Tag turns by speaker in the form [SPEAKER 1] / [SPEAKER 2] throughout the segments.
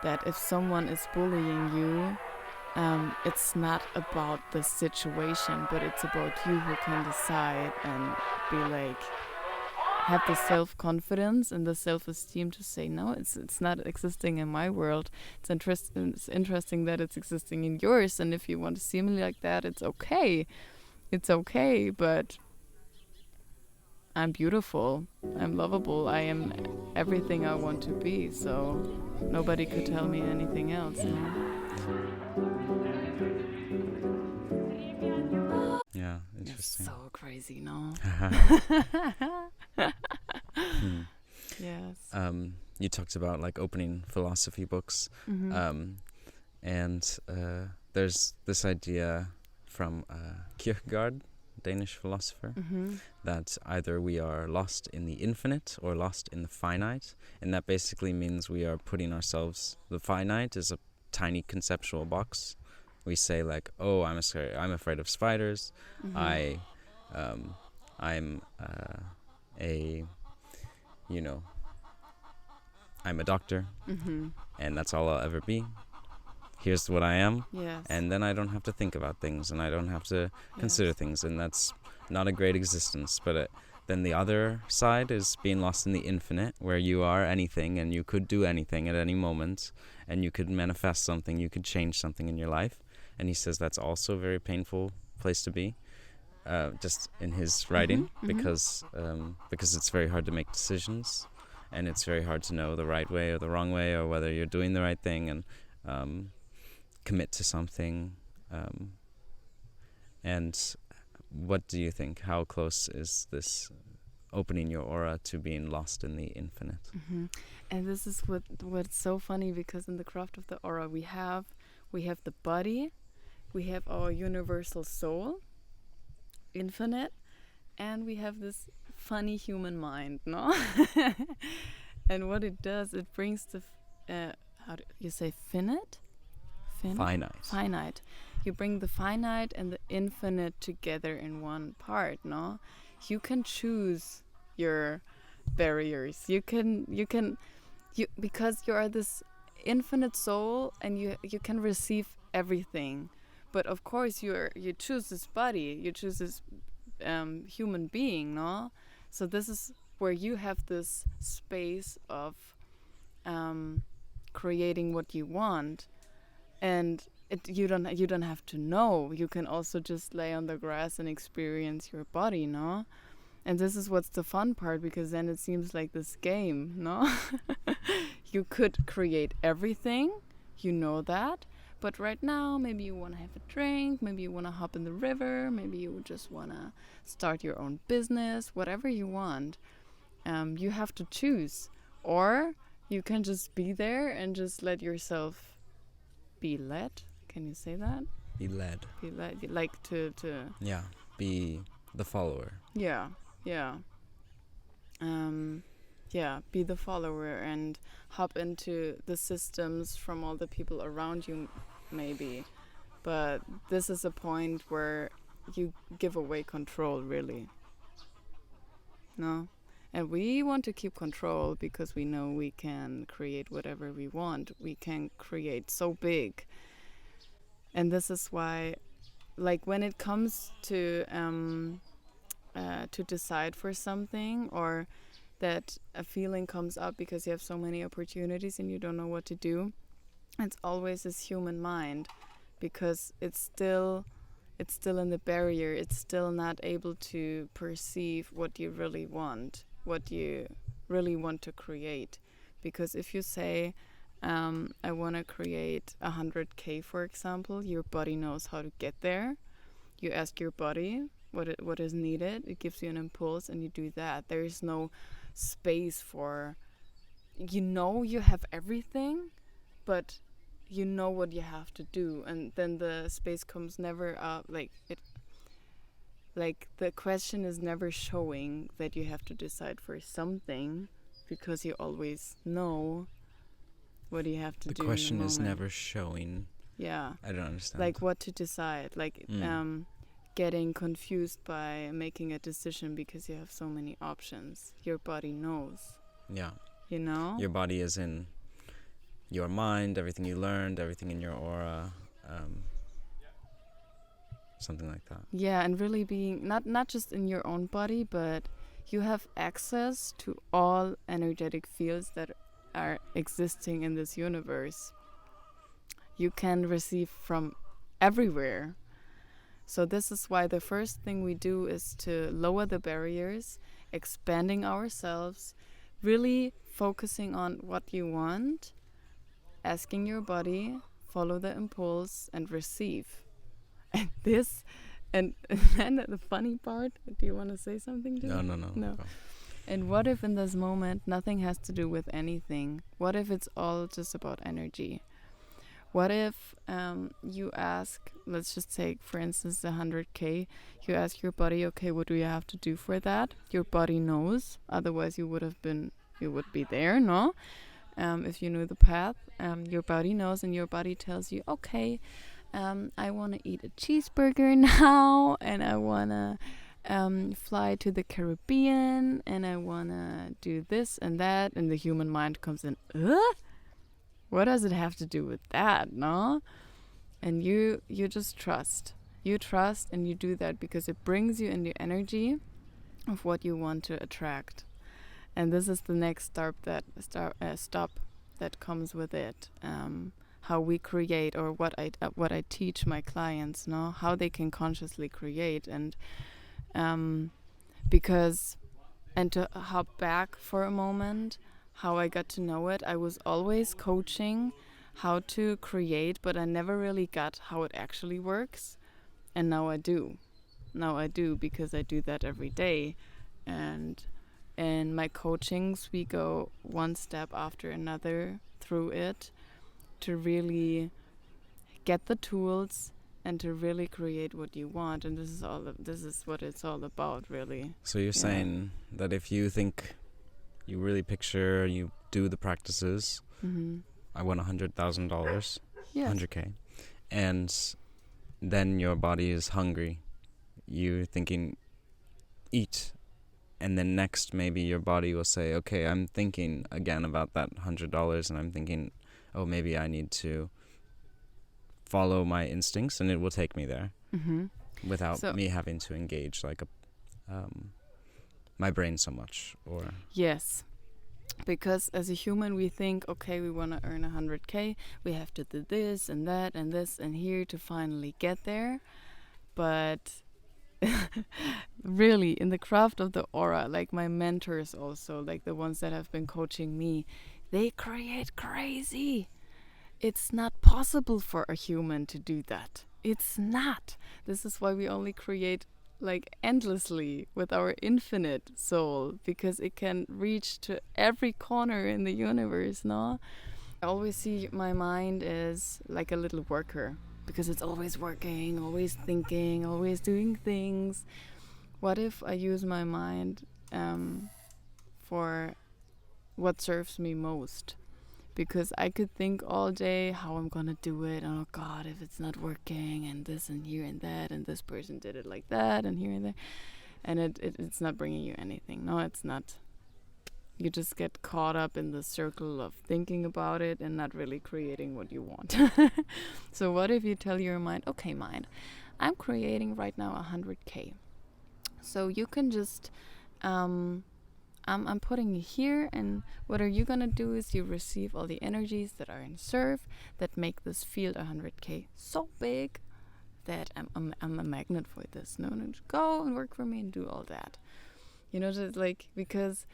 [SPEAKER 1] that if someone is bullying you, it's not about the situation, but it's about you who can decide and be like, have the self-confidence and the self-esteem to say, no, it's not existing in my world. It's interesting that it's existing in yours, and if you want to see me like that, it's okay. It's okay, but I'm beautiful. I'm lovable. I am everything I want to be. So nobody could tell me anything else. No?
[SPEAKER 2] Yeah,
[SPEAKER 1] It's
[SPEAKER 2] interesting.
[SPEAKER 1] so crazy, no? Yes.
[SPEAKER 2] You talked about like opening philosophy books, and there's this idea from Kierkegaard, Danish philosopher, that either we are lost in the infinite or lost in the finite, and that basically means we are putting ourselves. The finite is a tiny conceptual box. We say like, oh, I'm afraid of spiders. I'm a, you know, I'm a doctor, and that's all I'll ever be. Here's what I am,
[SPEAKER 1] Yes.
[SPEAKER 2] and then I don't have to think about things, and I don't have to consider things, and that's not a great existence. But then the other side is being lost in the infinite, where you are anything, and you could do anything at any moment, and you could manifest something, you could change something in your life. And he says that's also a very painful place to be, just in his writing, because it's very hard to make decisions, and it's very hard to know the right way or the wrong way, or whether you're doing the right thing, and commit to something. And what do you think? How close is this opening your aura to being lost in the infinite?
[SPEAKER 1] And this is what's so funny, because in the craft of the aura we have the body, we have our universal soul, infinite, and we have this funny human mind, no? And what it does, it brings the how do you say finite? Finite. You bring the finite and the infinite together in one part, no? You can choose your barriers. You because you are this infinite soul, and you can receive everything. But of course you choose this body, you choose this human being, no? So this is where you have this space of creating what you want, and you don't have to know. You can also just lay on the grass and experience your body, no? And this is what's the fun part, because then it seems like this game, no? You could create everything, you know that. But right now, maybe you want to have a drink, maybe you want to hop in the river, maybe you just want to start your own business, whatever you want. You have to choose. Or you can just be there and just let yourself be led. Can you say that?
[SPEAKER 2] Be led.
[SPEAKER 1] Be led. Like to
[SPEAKER 2] Yeah, be the follower.
[SPEAKER 1] Yeah. Be the follower and hop into the systems from all the people around you, maybe. But this is a point where you give away control, really. No? And we want to keep control because we know we can create whatever we want. We can create so big. And this is why, like, when it comes to decide for something, or that a feeling comes up because you have so many opportunities and you don't know what to do, it's always this human mind, because it's still in the barrier. It's still not able to perceive what you really want, what you really want to create. Because if you say, I want to create 100K, for example, your body knows how to get there. You ask your body what is needed, it gives you an impulse, and you do that. There is no space for, you have everything, but you know what you have to do, and then the space comes never up. Like the question is never showing that you have to decide for something, because you always know what you have to do.
[SPEAKER 2] The question is
[SPEAKER 1] moment.
[SPEAKER 2] never showing.
[SPEAKER 1] Yeah.
[SPEAKER 2] I don't understand.
[SPEAKER 1] Like what to decide. Like getting confused by making a decision because you have so many options. Your body knows.
[SPEAKER 2] Yeah.
[SPEAKER 1] You know?
[SPEAKER 2] Your body is in your mind, everything you learned, everything in your aura, something like that.
[SPEAKER 1] Yeah, and really being not just in your own body, but you have access to all energetic fields that are existing in this universe. You can receive from everywhere. So this is why the first thing we do is to lower the barriers, expanding ourselves, really focusing on what you want, asking your body, follow the impulse, and receive. And this, and then the funny part, do you want to say something to
[SPEAKER 2] No,
[SPEAKER 1] it?
[SPEAKER 2] no, no.
[SPEAKER 1] No.
[SPEAKER 2] Go.
[SPEAKER 1] And what if in this moment nothing has to do with anything? What if it's all just about energy? What if you ask, let's just take, for instance, the 100K, you ask your body, okay, what do you have to do for that? Your body knows, otherwise you would be there, no? If you knew the path, your body knows, and your body tells you, okay, I want to eat a cheeseburger now, and I want to fly to the Caribbean, and I want to do this and that, and the human mind comes in, what does it have to do with that, no? And you just trust. You trust and you do that because it brings you in the energy of what you want to attract. And this is the next stop that comes with it. How we create, or what I teach my clients, no? How they can consciously create. And to hop back for a moment, how I got to know it, I was always coaching how to create, but I never really got how it actually works. And now I do. Because I do that every day. And in my coachings, we go one step after another through it to really get the tools and to really create what you want. And this is what it's all about, really.
[SPEAKER 2] So you're saying that if you think, you really picture, you do the practices, I want $100,000,
[SPEAKER 1] Yes.
[SPEAKER 2] 100K, and then your body is hungry. You're thinking, eat. And then next, maybe your body will say, okay, I'm thinking again about that $100, and I'm thinking, oh, maybe I need to follow my instincts, and it will take me there without me having to engage my brain so much. Or
[SPEAKER 1] yes. Because as a human, we think, okay, we want to earn 100K, we have to do this and that and this and here to finally get there. But really, in the craft of the aura, like my mentors also, like the ones that have been coaching me, they create crazy. It's not possible for a human to do that. It's not. This is why we only create like endlessly with our infinite soul, because it can reach to every corner in the universe, no? I always see my mind as like a little worker, because it's always working, always thinking, always doing things. What if I use my mind for what serves me most? Because I could think all day how I'm gonna do it. Oh God, if it's not working, and this and here and that, and this person did it like that, and here and there, and it's not bringing you anything. No, it's not. You just get caught up in the circle of thinking about it and not really creating what you want. So what if you tell your mind, okay, mind, I'm creating right now 100K. So you can just I'm putting you here, and what are you gonna do is you receive all the energies that are in serve that make this field 100K so big that I'm a magnet for this. No, just go and work for me and do all that. You know, just like, because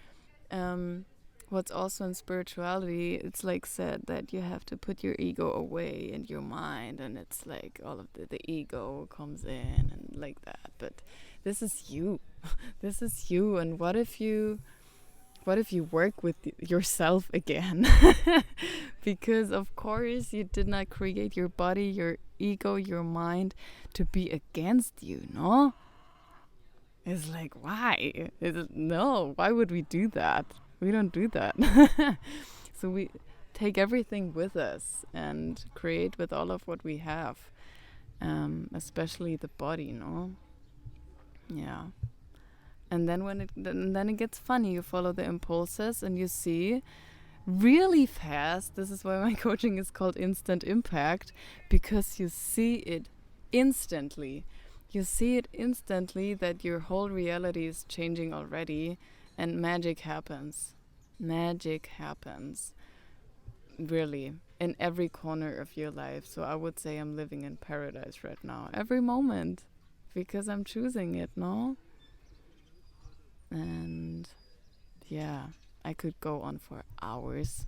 [SPEAKER 1] what's also in spirituality, it's like said that you have to put your ego away and your mind, and it's like all of the ego comes in and like that. But this is you. This is you. And what if you work with yourself again? Because of course you did not create your body, your ego, your mind to be against you, no? It's like, why? No, why would we do that? We don't do that. So we take everything with us and create with all of what we have, especially the body, no? Yeah. And then then it gets funny. You follow the impulses and you see really fast. This is why my coaching is called instant impact, because you see it instantly. You see it instantly that your whole reality is changing already, and magic happens. Magic happens, really, in every corner of your life. So I would say I'm living in paradise right now, every moment, because I'm choosing it, no? And yeah, I could go on for hours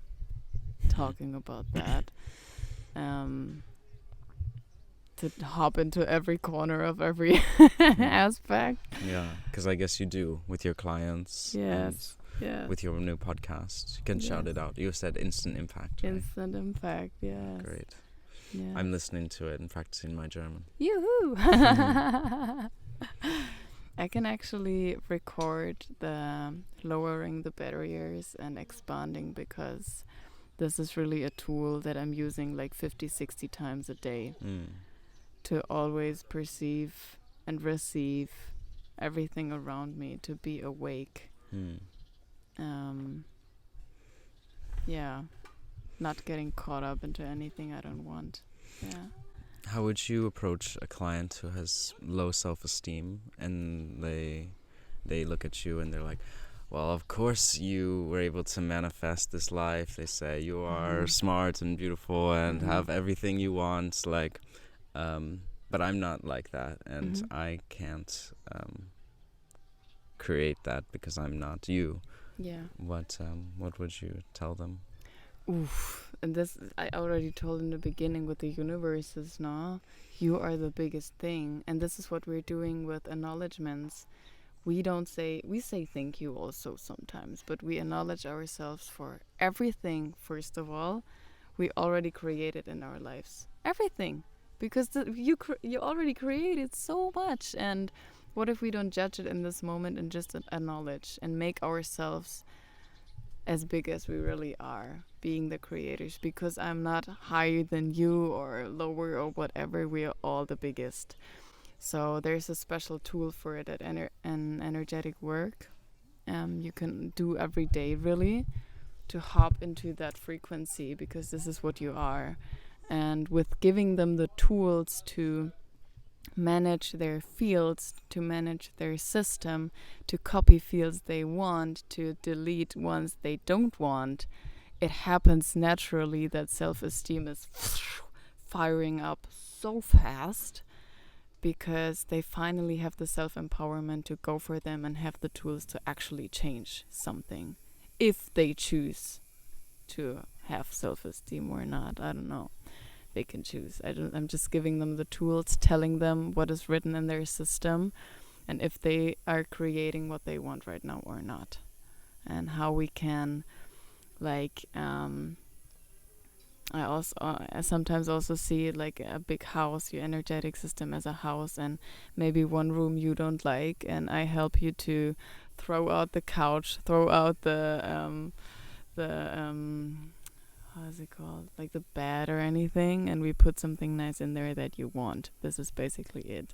[SPEAKER 1] talking about that. Um, to hop into every corner of every aspect.
[SPEAKER 2] Yeah, because I guess you do with your clients
[SPEAKER 1] Yes.
[SPEAKER 2] and with your new podcast. You can shout it out. You said instant impact, right?
[SPEAKER 1] Instant impact, yes.
[SPEAKER 2] Great.
[SPEAKER 1] Yeah.
[SPEAKER 2] I'm listening to it and practicing my German.
[SPEAKER 1] Yoo-hoo! I can actually record the lowering the barriers and expanding, because this is really a tool that I'm using like 50, 60 times a day to always perceive and receive everything around me, to be awake. Yeah, not getting caught up into anything I don't want. Yeah.
[SPEAKER 2] How would you approach a client who has low self-esteem and they look at you and they're like, well, of course you were able to manifest this life. They say you are smart and beautiful and have everything you want, like, but I'm not like that, and I can't create that because I'm not you.
[SPEAKER 1] Yeah.
[SPEAKER 2] What would you tell them?
[SPEAKER 1] Oof. And this I already told in the beginning with the universes, no? You are the biggest thing. And this is what we're doing with acknowledgements. We say thank you also sometimes, but we acknowledge ourselves for everything, first of all, we already created in our lives. Everything. Because you already created so much. And what if we don't judge it in this moment and just acknowledge and make ourselves as big as we really are, being the creators? Because I'm not higher than you or lower or whatever. We are all the biggest. So there's a special tool for it at an energetic work. You can do every day, really, to hop into that frequency, because this is what you are. And with giving them the tools to manage their fields, to manage their system, to copy fields they want, to delete ones they don't want, it happens naturally that self-esteem is firing up so fast, because they finally have the self-empowerment to go for them and have the tools to actually change something, if they choose to have self-esteem or not. I don't know. They can choose. I'm just giving them the tools, telling them what is written in their system, and if they are creating what they want right now or not, and how we can, like, I sometimes also see it like a big house, your energetic system as a house, and maybe one room you don't like, and I help you to throw out the couch, throw out the how is it called, like the bed or anything, and we put something nice in there that you want. This is basically it.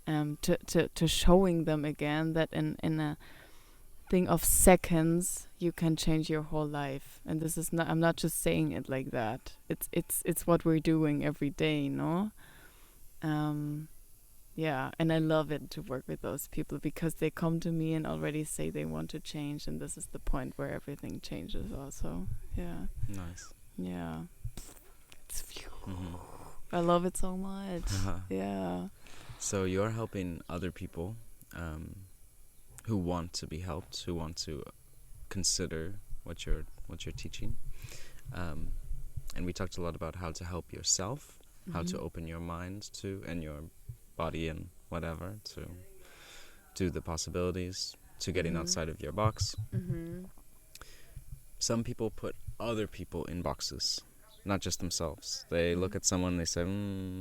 [SPEAKER 1] To showing them again that in a thing of seconds you can change your whole life. And this is not, I'm not just saying it like that. It's what we're doing every day, no? Yeah, and I love it to work with those people, because they come to me and already say they want to change, and this is the point where everything changes also. Yeah.
[SPEAKER 2] Nice.
[SPEAKER 1] Yeah. It's I love it so much. Yeah.
[SPEAKER 2] So you're helping other people who want to be helped, who want to consider what you're teaching, and we talked a lot about how to help yourself, how to open your mind to, and your body and whatever, to do the possibilities, to getting outside of your box. Some people put other people in boxes, not just themselves. They look at someone and they say,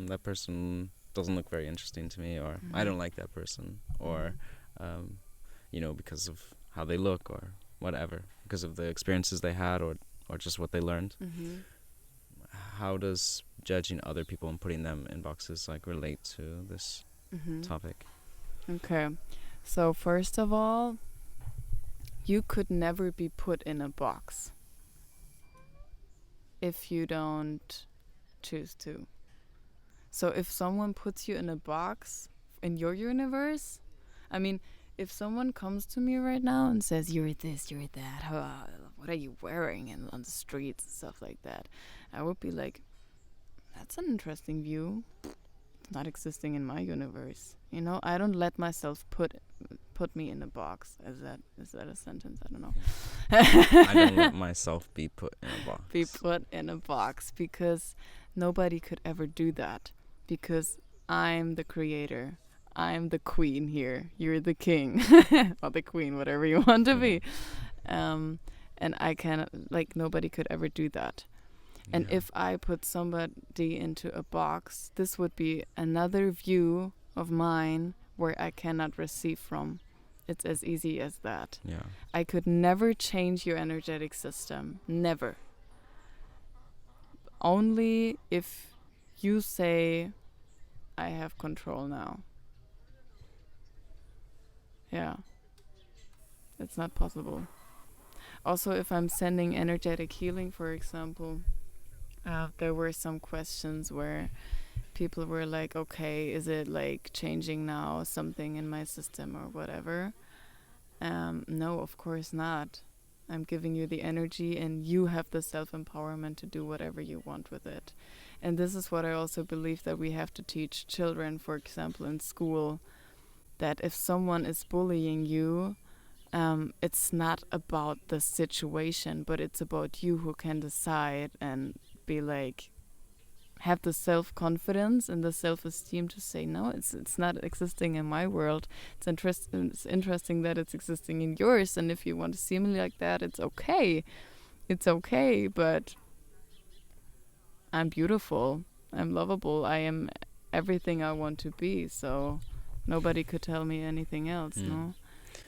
[SPEAKER 2] that person doesn't look very interesting to me, or I don't like that person, or because of how they look or whatever, because of the experiences they had, or just what they learned. How does judging other people and putting them in boxes like relate to this topic?
[SPEAKER 1] Okay, so first of all, you could never be put in a box. if you don't choose to. So if someone puts you in a box in your universe, I mean, if someone comes to me right now and says, you're this, you're that, what are you wearing on the streets and stuff like that, I would be like, that's an interesting view. It's not existing in my universe. You know, I don't let myself put me in a box. Is that a sentence? I don't know.
[SPEAKER 2] I don't let myself be put in a box.
[SPEAKER 1] Be put in a box, because nobody could ever do that, because I'm the creator. I'm the queen here. You're the king. Or the queen, whatever you want to be. And I can, like, nobody could ever do that. And if I put somebody into a box, this would be another view of mine where I cannot receive from. It's as easy as that.
[SPEAKER 2] Yeah.
[SPEAKER 1] I could never change your energetic system. Never. Only if you say, I have control now. Yeah. It's not possible. Also, if I'm sending energetic healing, for example, there were some questions where people were like, okay, is it like changing now something in my system or whatever? No, of course not. I'm giving you the energy, and you have the self-empowerment to do whatever you want with it. And this is what I also believe that we have to teach children, for example, in school, that if someone is bullying you, it's not about the situation, but it's about you who can decide and be like, have the self-confidence and the self-esteem to say, no, it's not existing in my world. It's interesting that it's existing in yours, and if you want to see me like that, it's okay. It's okay, but I'm beautiful. I'm lovable. I am everything I want to be, so nobody could tell me anything else, no?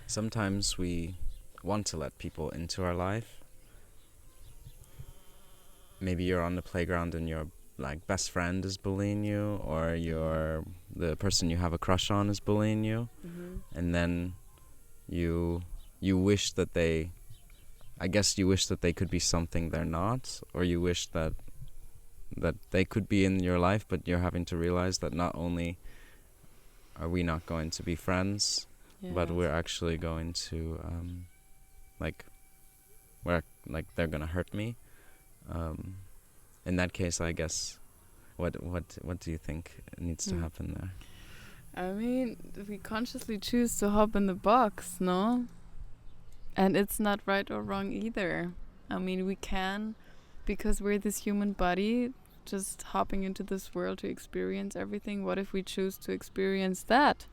[SPEAKER 2] Sometimes we want to let people into our life. Maybe you're on the playground and your like best friend is bullying you, or the person you have a crush on is bullying you, and then you wish that they could be something they're not, or you wish that they could be in your life, but you're having to realize that not only are we not going to be friends, but we're actually going to they're gonna hurt me. In that case, I guess, what do you think needs to happen there?
[SPEAKER 1] I mean, we consciously choose to hop in the box, no? And it's not right or wrong either. I mean, we can, because we're this human body, just hopping into this world to experience everything. What if we choose to experience that?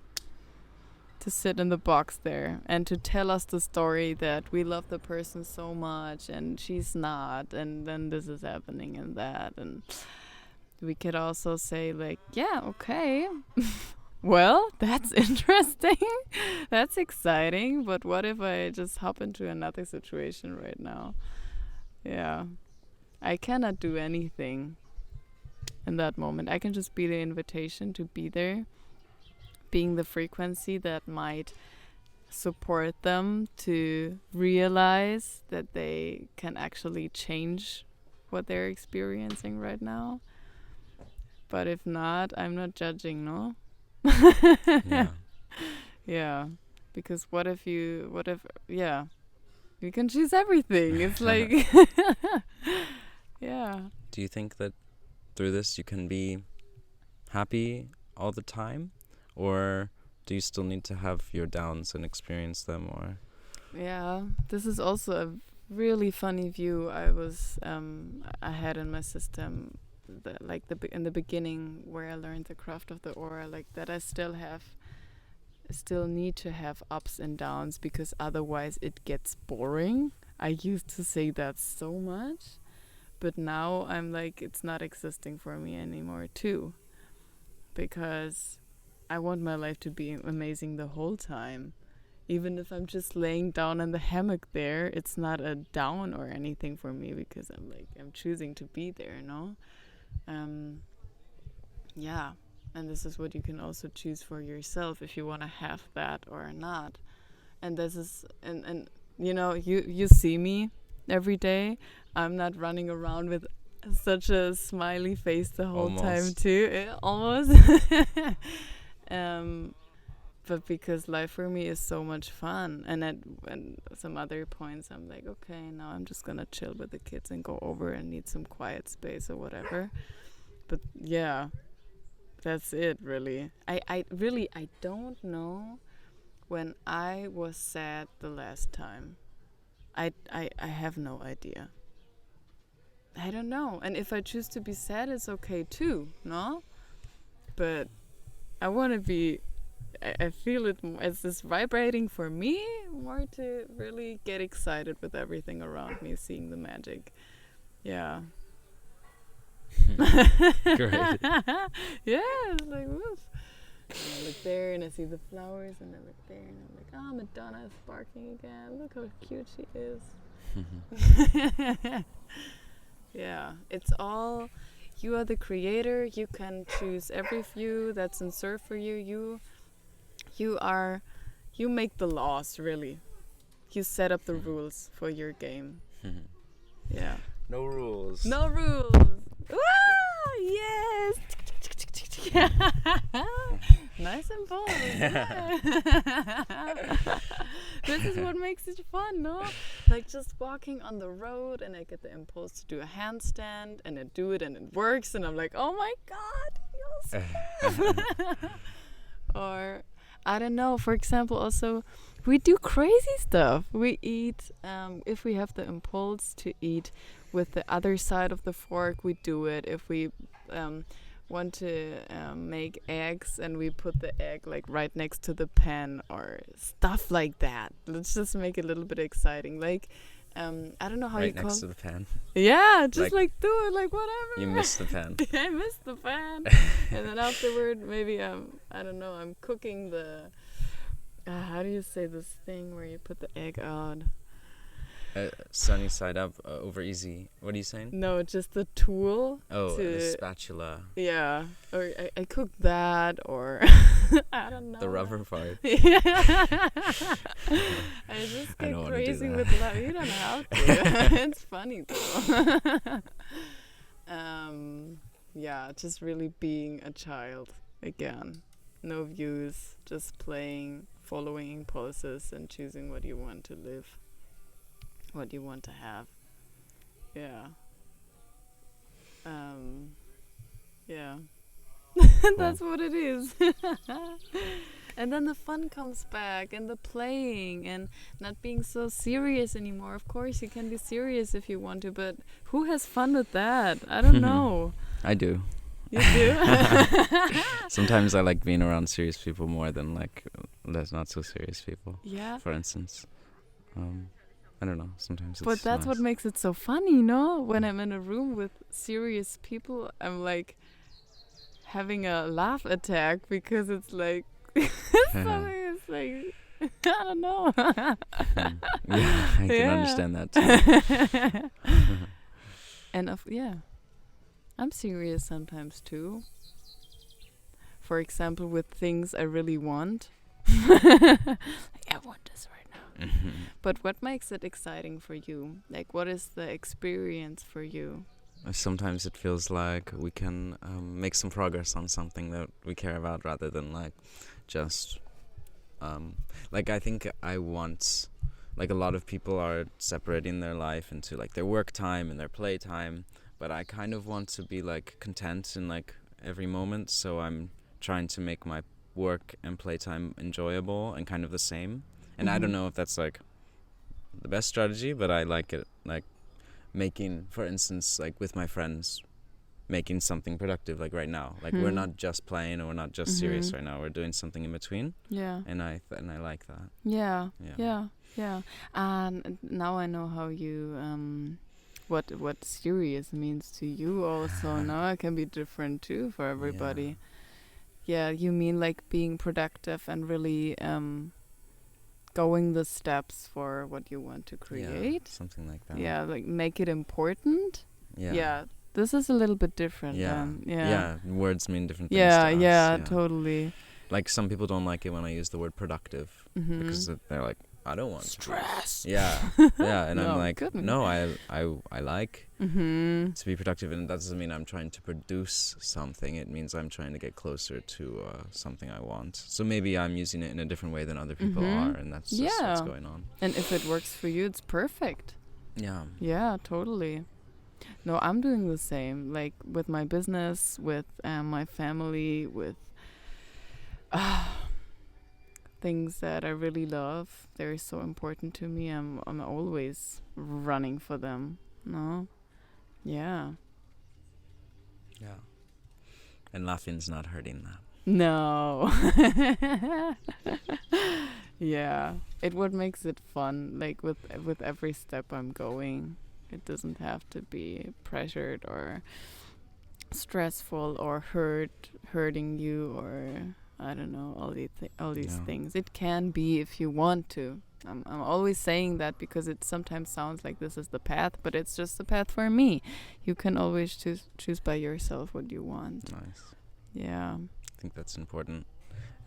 [SPEAKER 1] To sit in the box there and to tell us the story that we love the person so much and she's not, and then this is happening and that. And we could also say like, yeah, okay, well, that's interesting. That's exciting, but what if I just hop into another situation right now? Yeah, I cannot do anything in that moment. I can just be the invitation to be there, being the frequency that might support them to realize that they can actually change what they're experiencing right now. But if not, I'm not judging, no?
[SPEAKER 2] Yeah.
[SPEAKER 1] Yeah. Because what if you can choose everything. It's like, yeah.
[SPEAKER 2] Do you think that through this you can be happy all the time? Or do you still need to have your downs and experience them? Or
[SPEAKER 1] yeah, this is also a really funny view I had in my system, in the beginning where I learned the craft of the aura, like that I still need to have ups and downs, because otherwise it gets boring. I used to say that so much, but now I'm like, it's not existing for me anymore too, because I want my life to be amazing the whole time. Even if I'm just laying down in the hammock there, it's not a down or anything for me, because I'm choosing to be there, no? Yeah. And this is what you can also choose for yourself, if you want to have that or not. And this is, and you know, you see me every day. I'm not running around with such a smiley face the whole time
[SPEAKER 2] Almost.
[SPEAKER 1] too. Almost. um, but because life for me is so much fun, and at some other points I'm like, okay, now I'm just gonna chill with the kids and go over and need some quiet space or whatever. But yeah, that's it really. I don't know when I was sad the last time. I have no idea. I don't know. And if I choose to be sad, it's okay too, no? But I want to be. I feel it as this vibrating for me more to really get excited with everything around me, seeing the magic. Yeah.
[SPEAKER 2] Great.
[SPEAKER 1] Yeah, it's like woof. And I look there and I see the flowers, and I look there and I'm like, oh, Madonna is barking again. Look how cute she is. Yeah, it's all. You are the creator. You can choose every view that's in serve for you. You are. You make the laws, really. You set up the rules for your game. Yeah.
[SPEAKER 2] No rules.
[SPEAKER 1] No rules. Ah, yes. Nice and bold. Yeah. This is what makes it fun, no? Like just walking on the road and I get the impulse to do a handstand and I do it and it works and I'm like, oh my god, yes. Or I don't know, for example, also we do crazy stuff. We eat, if we have the impulse to eat with the other side of the fork, we do it. If we want to make eggs and we put the egg like right next to the pan or stuff like that. Let's just make it a little bit exciting. Like, I don't know how
[SPEAKER 2] right
[SPEAKER 1] you call
[SPEAKER 2] next to the pan.
[SPEAKER 1] Yeah, just like do it, like whatever.
[SPEAKER 2] You missed the pan.
[SPEAKER 1] I missed the pan. And then afterward, maybe I don't know, I'm cooking the, how do you say this thing where you put the egg out?
[SPEAKER 2] Sunny side up, over easy. What are you saying?
[SPEAKER 1] No, just the tool.
[SPEAKER 2] Oh, the spatula.
[SPEAKER 1] Yeah, or I cook that, or I don't know.
[SPEAKER 2] The rubber part.
[SPEAKER 1] Yeah. I just
[SPEAKER 2] I
[SPEAKER 1] get
[SPEAKER 2] don't
[SPEAKER 1] crazy
[SPEAKER 2] wanna do
[SPEAKER 1] with
[SPEAKER 2] that.
[SPEAKER 1] love. You don't have to. It's funny though. Yeah, just really being a child again. No views, just playing, following impulses, and choosing what you want to live, what you want to have. Yeah. Yeah. That's what it is. And then the fun comes back and the playing and not being so serious anymore. Of course, you can be serious if you want to, but who has fun with that? I don't know.
[SPEAKER 2] I do.
[SPEAKER 1] You do?
[SPEAKER 2] Sometimes I like being around serious people more than like less not so serious people.
[SPEAKER 1] Yeah.
[SPEAKER 2] For instance, I don't know. Sometimes it's
[SPEAKER 1] But that's what
[SPEAKER 2] nice.
[SPEAKER 1] makes it so funny, no? When I'm in a room with serious people, I'm like having a laugh attack because it's like something is like I don't know.
[SPEAKER 2] Yeah, I can understand that too.
[SPEAKER 1] And yeah, I'm serious sometimes too. For example, with things I really want. Like, I want this right now. But what makes it exciting for you? Like, what is the experience for you?
[SPEAKER 2] Sometimes it feels like we can make some progress on something that we care about rather than like just like I think I want, like a lot of people are separating their life into like their work time and their play time, but I kind of want to be like content in like every moment, so I'm trying to make my work and playtime enjoyable and kind of the same. And I don't know if that's like the best strategy, but I like it, like making, for instance, like with my friends, making something productive like right now. Like we're not just playing or we're not just serious right now. We're doing something in between.
[SPEAKER 1] Yeah.
[SPEAKER 2] And I like that.
[SPEAKER 1] Yeah.
[SPEAKER 2] Yeah.
[SPEAKER 1] Yeah. Yeah. And now I know how you what serious means to you also. Now it can be different too for everybody. Yeah, you mean like being productive and really going the steps for what you want to create.
[SPEAKER 2] Yeah, something like that.
[SPEAKER 1] Yeah, like make it important.
[SPEAKER 2] Yeah.
[SPEAKER 1] Yeah. This is a little bit different.
[SPEAKER 2] Yeah.
[SPEAKER 1] Yeah.
[SPEAKER 2] Yeah. Words mean different things
[SPEAKER 1] Yeah,
[SPEAKER 2] to us.
[SPEAKER 1] totally.
[SPEAKER 2] Like some people don't like it when I use the word productive because they're like, I don't want
[SPEAKER 1] Stress.
[SPEAKER 2] to be. Yeah, yeah, and I'm
[SPEAKER 1] No,
[SPEAKER 2] like,
[SPEAKER 1] goodness.
[SPEAKER 2] no, I like
[SPEAKER 1] Mm-hmm.
[SPEAKER 2] to be productive, and that doesn't mean I'm trying to produce something. It means I'm trying to get closer to something I want. So maybe I'm using it in a different way than other people
[SPEAKER 1] Mm-hmm.
[SPEAKER 2] are, and that's just what's going on.
[SPEAKER 1] And if it works for you, it's perfect.
[SPEAKER 2] Yeah.
[SPEAKER 1] Yeah, totally. No, I'm doing the same. Like with my business, with my family, with things that I really love. They're so important to me. I'm always running for them. No? Yeah.
[SPEAKER 2] Yeah. And laughing's not hurting that.
[SPEAKER 1] No. Yeah. It what makes it fun. Like with every step I'm going. It doesn't have to be pressured or stressful or hurting you or I don't know all these
[SPEAKER 2] Yeah.
[SPEAKER 1] things. It can be if you want to. I'm always saying that because it sometimes sounds like this is the path, but it's just the path for me. You can always choose by yourself what you want.
[SPEAKER 2] Nice.
[SPEAKER 1] Yeah.
[SPEAKER 2] I think that's important.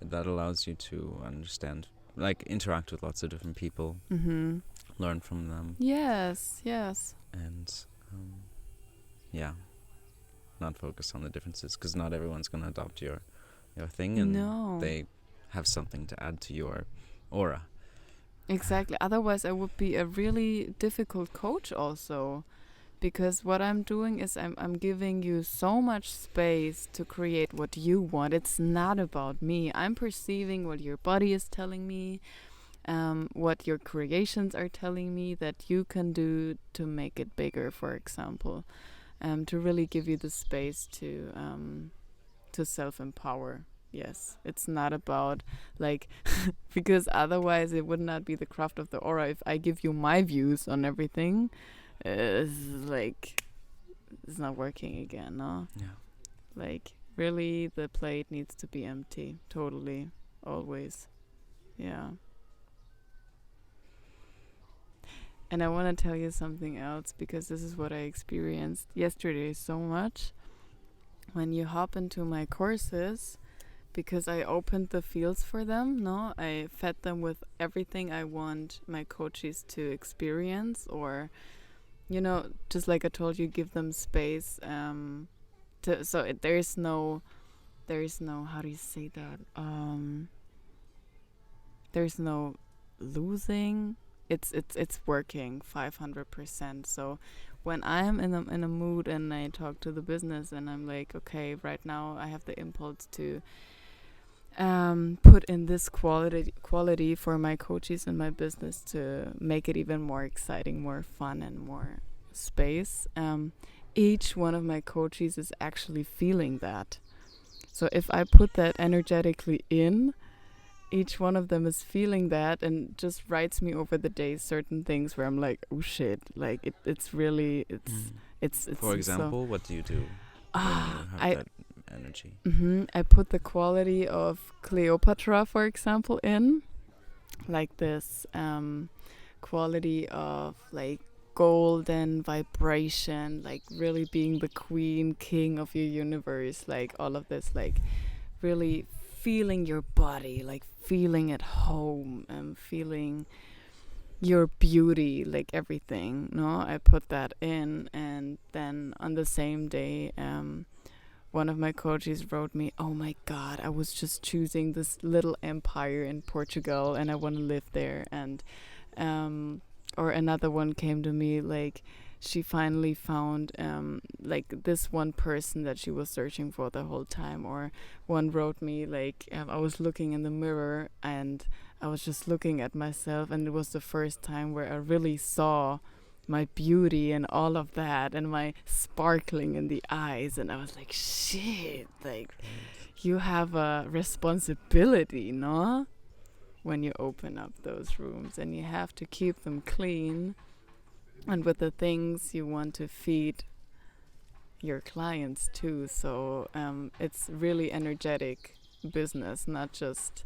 [SPEAKER 2] That allows you to understand, like interact with lots of different people,
[SPEAKER 1] Mhm.
[SPEAKER 2] learn from them,
[SPEAKER 1] Yes. Yes.
[SPEAKER 2] and yeah, not focus on the differences, because not everyone's gonna adopt your thing, and
[SPEAKER 1] No.
[SPEAKER 2] they have something to add to your aura.
[SPEAKER 1] Exactly. Otherwise, I would be a really difficult coach also. Because what I'm doing is I'm giving you so much space to create what you want. It's not about me. I'm perceiving what your body is telling me, what your creations are telling me that you can do to make it bigger, for example, to really give you the space to self-empower. Yes, it's not about like because otherwise it would not be the craft of the aura if I give you my views on everything. It's like it's not working again, no?
[SPEAKER 2] Yeah.
[SPEAKER 1] Like really the plate needs to be empty, totally, always. Yeah. And I want to tell you something else because this is what I experienced yesterday so much. When you hop into my courses, because I opened the fields for them, no? I fed them with everything I want my coaches to experience or just like I told you, give them space there's no how do you say that there's no losing. It's working 500%. So when I'm in a mood and I talk to the business and I'm like, okay, right now I have the impulse to put in this quality for my coaches and my business to make it even more exciting, more fun, and more space. Each one of my coaches is actually feeling that. So if I put that energetically in, each one of them is feeling that and just writes me over the day certain things where I'm like, oh shit, like it's really it's
[SPEAKER 2] For example, what do you do when you have
[SPEAKER 1] I
[SPEAKER 2] that energy?
[SPEAKER 1] I put the quality of Cleopatra, for example, in like this quality of like golden vibration, like really being the queen, king of your universe, like all of this, like really feeling your body, like feeling at home and feeling your beauty, like everything. No, I put that in, and then on the same day, one of my coaches wrote me, "Oh my God, I was just choosing this little empire in Portugal, and I want to live there." And or another one came to me like she finally found like this one person that she was searching for the whole time. Or one wrote me like I was looking in the mirror and I was just looking at myself, and it was the first time where I really saw my beauty and all of that and my sparkling in the eyes, and I was like, shit, like you have a responsibility, no? When you open up those rooms, and you have to keep them clean and with the things you want to feed your clients too. So it's really energetic business, not just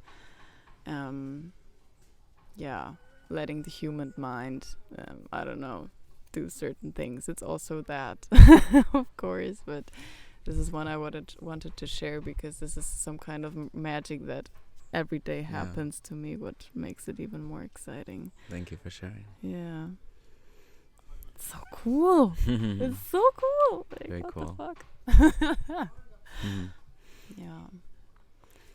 [SPEAKER 1] letting the human mind I don't know, do certain things. It's also that of course, but this is one I wanted to share because this is some kind of magic that every day happens to me, what makes it even more exciting.
[SPEAKER 2] Thank you for sharing.
[SPEAKER 1] Yeah. It's so cool. It's so cool. Like,
[SPEAKER 2] Very
[SPEAKER 1] what
[SPEAKER 2] cool.
[SPEAKER 1] the fuck? Yeah.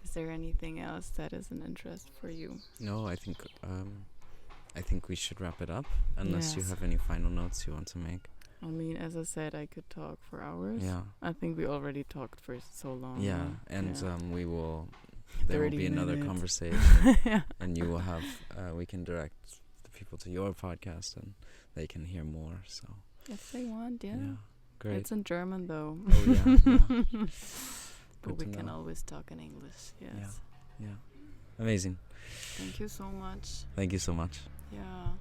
[SPEAKER 1] Is there anything else that is an interest for you?
[SPEAKER 2] No, I think we should wrap it up, unless you
[SPEAKER 1] Yes.
[SPEAKER 2] have any final notes you want to make.
[SPEAKER 1] I mean, as I said, I could talk for hours.
[SPEAKER 2] Yeah.
[SPEAKER 1] I think we already talked for so long.
[SPEAKER 2] Yeah,
[SPEAKER 1] now.
[SPEAKER 2] and
[SPEAKER 1] Yeah.
[SPEAKER 2] there will
[SPEAKER 1] 30
[SPEAKER 2] be another
[SPEAKER 1] minutes.
[SPEAKER 2] conversation,
[SPEAKER 1] Yeah.
[SPEAKER 2] and you will have we can direct the people to your podcast, and they can hear more. So
[SPEAKER 1] If they want, yeah.
[SPEAKER 2] Great.
[SPEAKER 1] It's in German though.
[SPEAKER 2] Oh yeah.
[SPEAKER 1] But
[SPEAKER 2] Good
[SPEAKER 1] we
[SPEAKER 2] to
[SPEAKER 1] can
[SPEAKER 2] know.
[SPEAKER 1] always talk in English. Yes.
[SPEAKER 2] Yeah. Amazing.
[SPEAKER 1] Thank you so much.
[SPEAKER 2] Thank you so much.
[SPEAKER 1] Yeah.